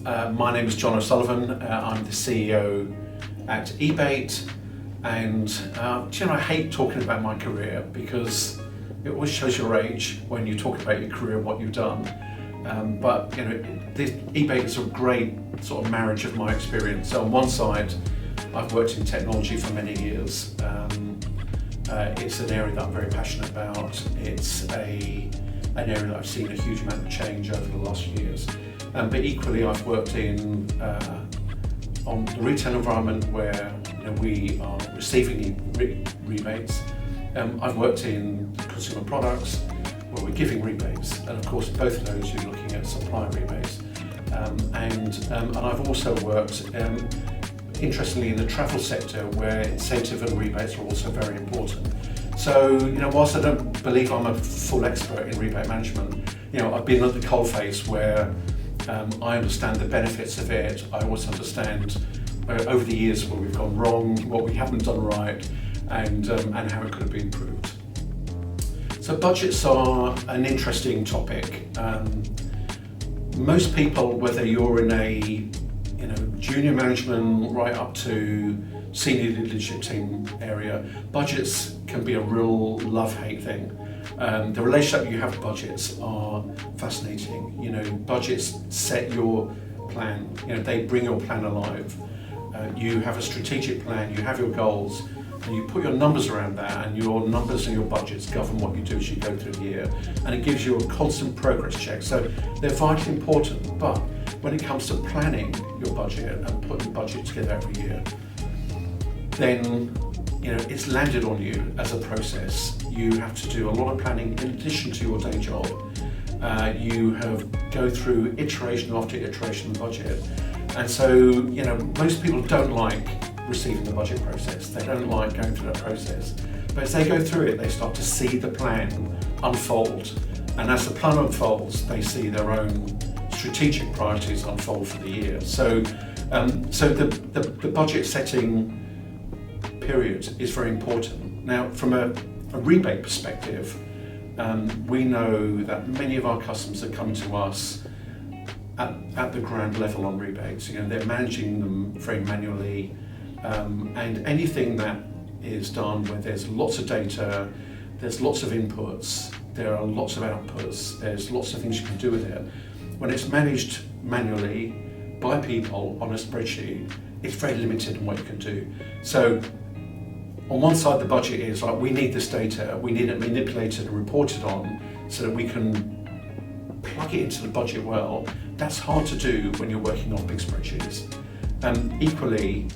My name is John O'Sullivan. I'm the CEO at e-bate, and I hate talking about my career because it always shows your age when you talk about your career, what you've done. But e-bate is a great sort of marriage of my experience. So on one side, I've worked in technology for many years. It's an area that I'm very passionate about. It's an area that I've seen a huge amount of change over the last years. But equally, I've worked on the retail environment where we are receiving rebates. I've worked in consumer products where we're giving rebates, and of course, both of those you're looking at supplier rebates. And I've also worked, interestingly, in the travel sector where incentive and rebates are also very important. So, whilst I don't believe I'm a full expert in rebate management, I've been at the coalface where I understand the benefits of it. I also understand over the years where we've gone wrong, what we haven't done right, and how it could have been improved. So budgets are an interesting topic. Most people, whether you're in a junior management right up to senior leadership team area, budgets can be a real love-hate thing. The relationship you have with budgets are fascinating. Budgets set your plan. They bring your plan alive. You have a strategic plan, you have your goals, and you put your numbers around that, and your numbers and your budgets govern what you do as you go through the year. And it gives you a constant progress check. So they're vitally important, but when it comes to planning your budget and putting budget together every year, then it's landed on you as a process. You have to do a lot of planning in addition to your day job. You have go through iteration after iteration of budget. And so, most people don't like receiving the budget process. They don't like going through that process. But as they go through it, they start to see the plan unfold. And as the plan unfolds, they see their own strategic priorities unfold for the year. So the budget setting period is very important. Now, from a rebate perspective, we know that many of our customers are coming to us at the ground level on rebates. They're managing them very manually, and anything that is done where there's lots of data, there's lots of inputs, there are lots of outputs, there's lots of things you can do with it. When it's managed manually by people on a spreadsheet, it's very limited in what you can do. So on one side, the budget is like, we need this data, we need it manipulated and reported on so that we can plug it into the budget well. That's hard to do when you're working on big spreadsheets. Equally,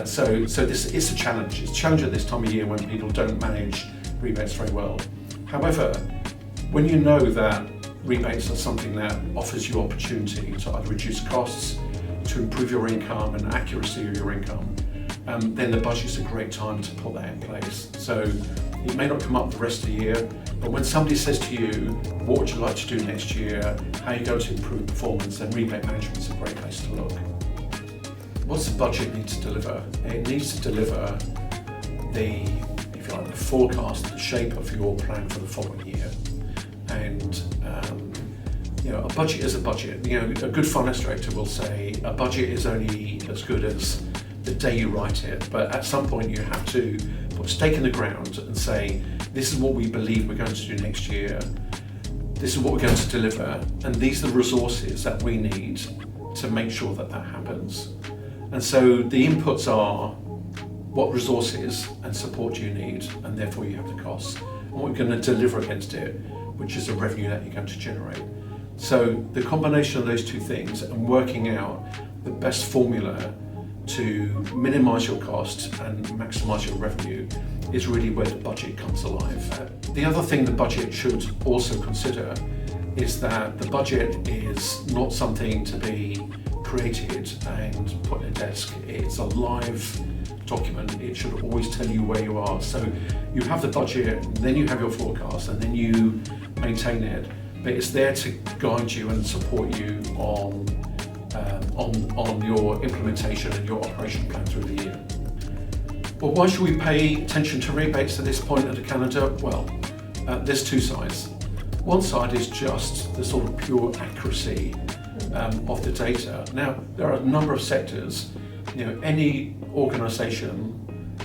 so this is a challenge. It's a challenge at this time of year when people don't manage rebates very well. However, when you know that rebates are something that offers you opportunity to either reduce costs, to improve your income and accuracy of your income, then the budget's a great time to put that in place. So it may not come up the rest of the year, but when somebody says to you, what would you like to do next year, how are you going to improve performance, then rebate management is a great place to look. What's the budget need to deliver? It needs to deliver the forecast, the shape of your plan for the following year. And a budget is a budget. A good finance director will say a budget is only as good as the day you write it, but at some point you have to put a stake in the ground and say, this is what we believe we're going to do next year, this is what we're going to deliver, and these are the resources that we need to make sure that that happens. And so the inputs are what resources and support you need, and therefore you have the costs, and what you're going to deliver against it, which is the revenue that you're going to generate. So the combination of those two things and working out the best formula to minimise your cost and maximise your revenue is really where the budget comes alive. The other thing the budget should also consider is that the budget is not something to be created and put in a desk. It's a live document. It should always tell you where you are. So you have the budget, then you have your forecast, and then you maintain it. But it's there to guide you and support you on your implementation and your operation plan through the year. Well, why should we pay attention to rebates at this point of the calendar? Well, there's two sides. One side is just the sort of pure accuracy of the data. Now, there are a number of sectors. Any organisation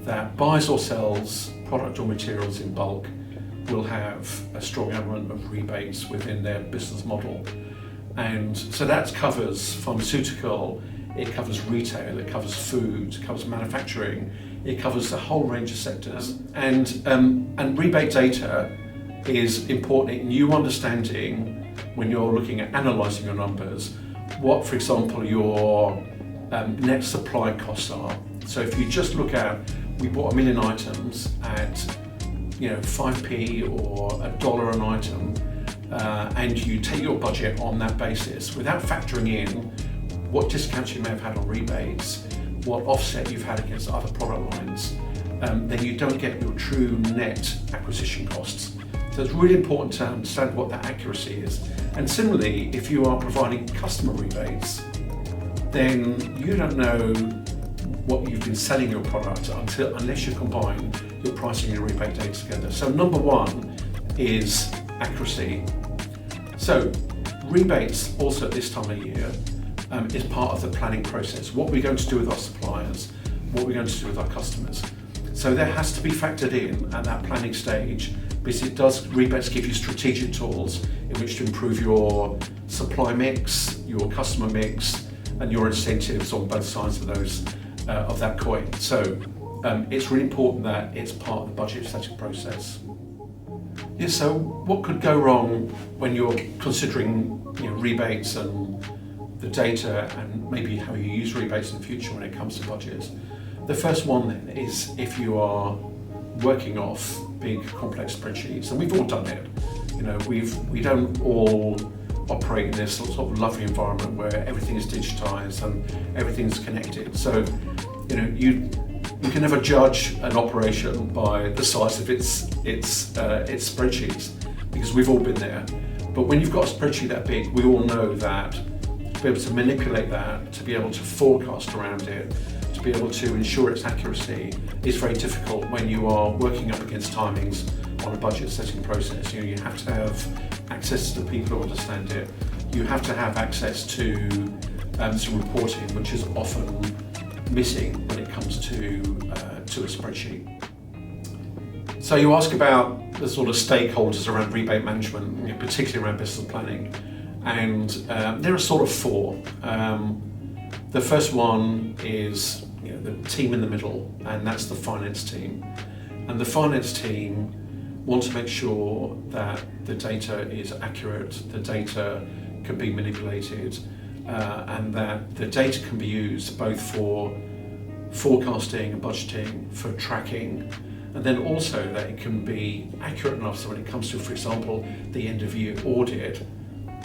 that buys or sells product or materials in bulk will have a strong element of rebates within their business model. And so that covers pharmaceutical, it covers retail, it covers food, it covers manufacturing, it covers a whole range of sectors. And rebate data is important in you understanding, when you're looking at analysing your numbers, what, for example, your net supply costs are. So if you just look at, we bought 1 million items at 5p or $1 an item, and you take your budget on that basis without factoring in what discounts you may have had on rebates, what offset you've had against other product lines, then you don't get your true net acquisition costs. So it's really important to understand what that accuracy is. And similarly, if you are providing customer rebates, then you don't know what you've been selling your product unless you combine your pricing and rebate data together. So number one is accuracy. So rebates also at this time of year is part of the planning process. What we're going to do with our suppliers, what we're going to do with our customers. So that has to be factored in at that planning stage, because rebates give you strategic tools in which to improve your supply mix, your customer mix, and your incentives on both sides of that coin. So it's really important that it's part of the budget setting process. Yeah, so what could go wrong when you're considering rebates and the data and maybe how you use rebates in the future when it comes to budgets? The first one then is if you are working off big complex spreadsheets, and we've all done it. We don't all operate in this sort of lovely environment where everything is digitized and everything's connected. So, you can never judge an operation by the size of its spreadsheets, because we've all been there. But when you've got a spreadsheet that big, we all know that to be able to manipulate that, to be able to forecast around it, to be able to ensure its accuracy is very difficult when you are working up against timings on a budget setting process. You have to have access to the people who understand it. You have to have access to some reporting, which is often missing when it comes to a spreadsheet. So you ask about the sort of stakeholders around rebate management, particularly around business planning, and there are sort of four. The first one is the team in the middle, and that's the finance team. And the finance team want to make sure that the data is accurate, the data can be manipulated, and that the data can be used both for forecasting and budgeting, for tracking, and then also that it can be accurate enough so when it comes to, for example, the end of year audit,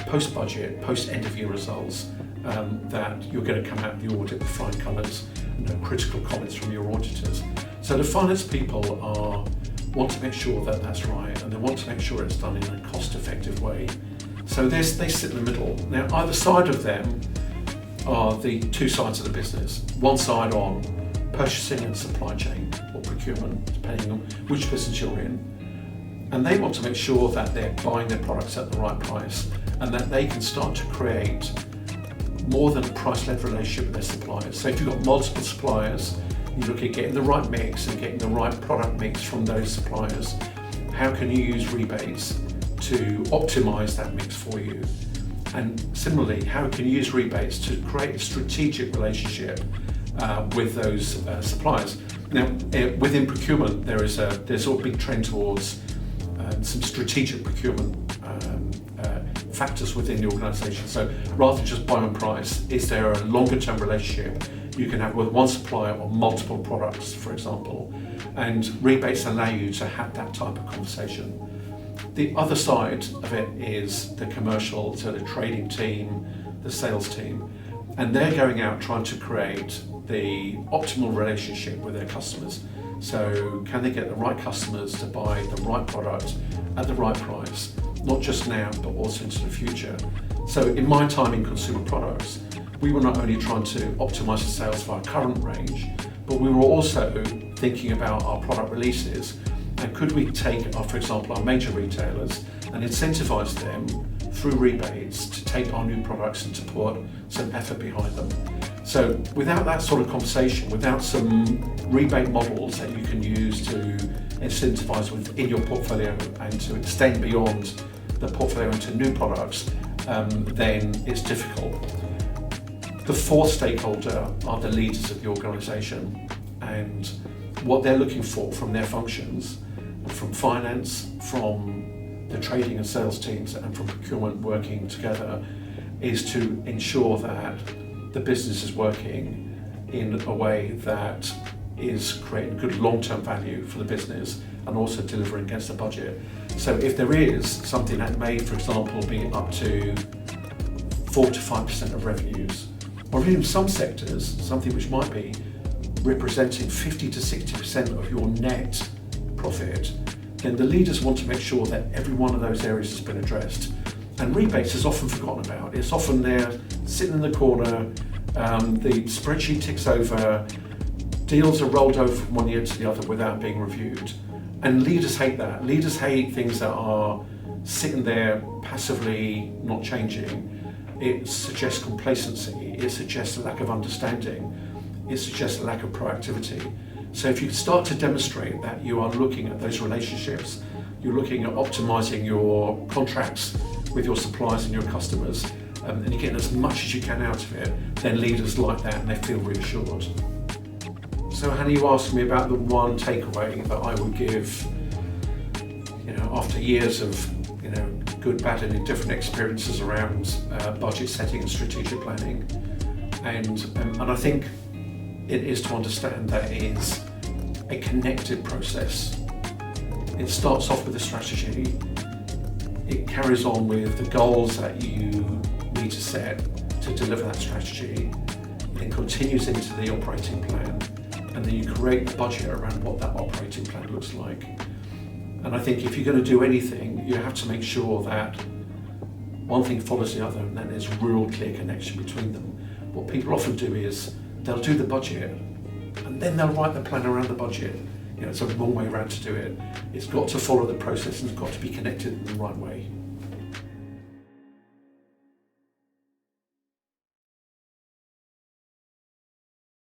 post-budget, post-end of year results, that you're going to come out of the audit with flying colours, no critical comments from your auditors. So the finance people want to make sure that that's right, and they want to make sure it's done in a cost-effective way. So they sit in the middle. Now, either side of them are the two sides of the business. One side on purchasing and supply chain, or procurement, depending on which business you're in. And they want to make sure that they're buying their products at the right price, and that they can start to create more than a price-led relationship with their suppliers. So if you've got multiple suppliers, you look at getting the right mix and getting the right product mix from those suppliers. How can you use rebates to optimize that mix for you? And similarly, how can you use rebates to create a strategic relationship with those suppliers? Now, within procurement, there's a big trend towards some strategic procurement factors within the organisation. So rather than just buy on price, is there a longer term relationship you can have with one supplier on multiple products, for example? And rebates allow you to have that type of conversation. The other side of it is the commercial, so the trading team, the sales team, and they're going out trying to create the optimal relationship with their customers. So can they get the right customers to buy the right product at the right price, not just now, but also into the future? So in my time in consumer products, we were not only trying to optimize the sales of our current range, but we were also thinking about our product releases. And could we take, for example, our major retailers and incentivize them through rebates to take our new products and to put some effort behind them. So without that sort of conversation, without some rebate models that you can use to incentivize within your portfolio and to extend beyond the portfolio into new products, then it's difficult. The fourth stakeholder are the leaders of the organisation, and what they're looking for from their functions, from finance, from the trading and sales teams, and from procurement working together, is to ensure that the business is working in a way that is creating good long-term value for the business and also delivering against the budget. So if there is something that may, for example, be up to 4 to 5% of revenues, or even some sectors, something which might be representing 50 to 60% of your net profit, then the leaders want to make sure that every one of those areas has been addressed. And rebates is often forgotten about. It's often there, sitting in the corner, the spreadsheet ticks over, deals are rolled over from one year to the other without being reviewed. And leaders hate that. Leaders hate things that are sitting there passively, not changing. It suggests complacency, it suggests a lack of understanding, it suggests a lack of proactivity. So if you start to demonstrate that you are looking at those relationships, you're looking at optimizing your contracts with your suppliers and your customers, and you're getting as much as you can out of it, then leaders like that and they feel reassured. So Hannah, you asked me about the one takeaway that I would give, after years of, good, bad and indifferent experiences around budget setting and strategic planning. And I think it is to understand that it is a connected process. It starts off with a strategy, it carries on with the goals that you need to set to deliver that strategy, then continues into the operating plan, and then you create the budget around what that operating plan looks like. And I think if you're going to do anything, you have to make sure that one thing follows the other and then there's real clear connection between them. What people often do is they'll do the budget and then they'll write the plan around the budget. It's a wrong way around to do it. It's got to follow the process and it's got to be connected in the right way.